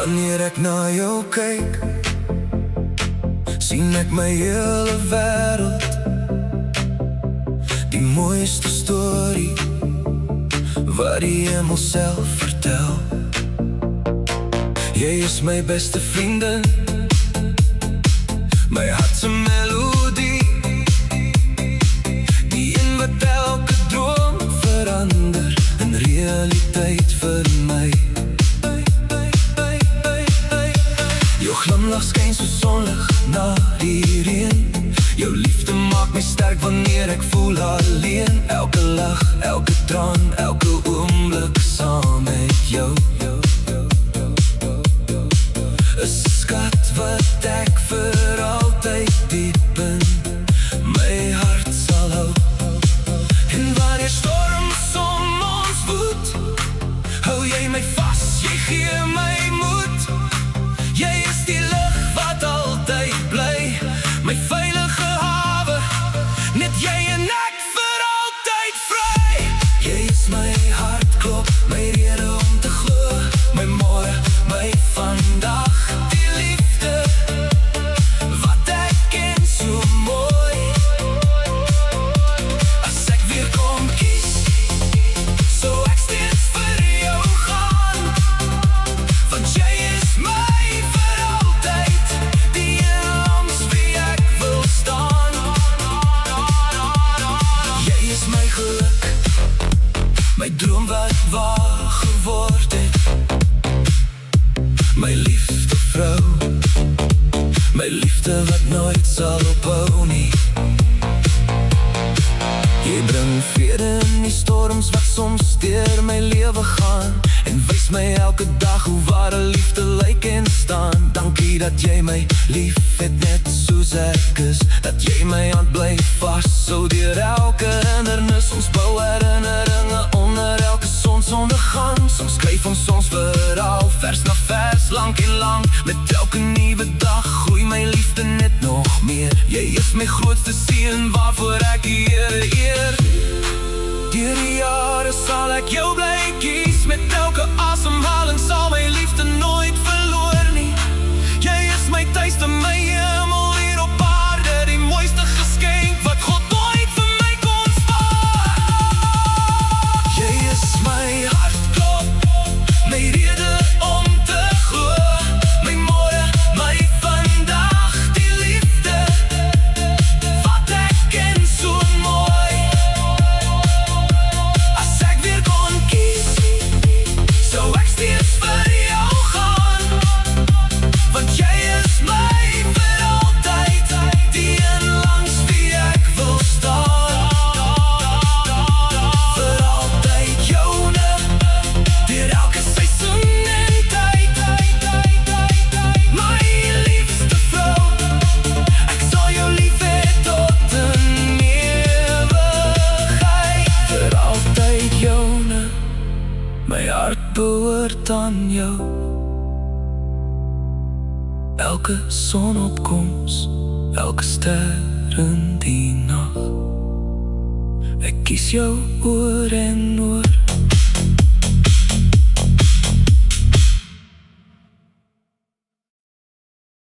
Wanneer ek na jou kyk, sien ek my hele wêreld. Die mooiste storie wat die hemel self vertel. Jy is my beste vriendin, my hart se melodie, die een wat elke droom verander in realiteit vir my. Jou glimlach skyn so sonlig na die reën. Jou liefde maak my sterk wanneer ek voel alleen. Elke lach, elke traan, elke oomblik saam met jou. 'n skat wat ek vir altyd diep in my hart sal hou. En wanneer storms om ons woed, hou jy my vas, jy gee my moed. Jy is die lig wat altyd bly, my veilige hawe, net jy en ek vir altyd vry. Jy is my hartklop, my rede om te glo, my môre, my vandag, die liefde wat ek ken so mooi. As ek weer kom kies, so ek steeds vir jou gaan, want jy is my vir altyd, die een langs wie ek wil staan. Jy is my geluk, my droom wat waar geword het, my liefde vrou, my liefde wat nooit sal ophou nie. Jy bring vrede in die storms wat soms deur my lewe gaan, en wys my elke dag hoe ware liefde lyk en staan. Dankie dat jy my lief het net soos ek is, dat jy my hand bly vas, so deur elke hindernis. Ons bou herinneringe onder elke sonsondergang. Soms skryf ons ons verhaal, vers na vers, lank en lang. Met elke nuwe dag groei my liefde net nog meer. Jy is my grootste seën waarvoor ek die Here eer. Deur die jare sal ek jou bly kies, met elke asemhaling sal my liefde nooit verloor nie. Jy is my tuiste, my hemel hier op aarde, die mooiste geskenk wat God nooit vir my kon spaar. Jy is my hartklop, my rede om te glo, my môre, my vandag, die liefde wat ek ken so mooi. As ek weer kon kies, sou ek steeds vir jou gaan, want jy is my vir altyd, die een langs wie ek wil staan. Vir altyd joune, deur elke seisoen en tyd, my liefste vrou, ek sal jou lief hê tot in ewigheid. Vir altyd joune, my hart behoort aan jou. Elke sonopkoms, elke ster in die nag, ek kies jou oor en oor.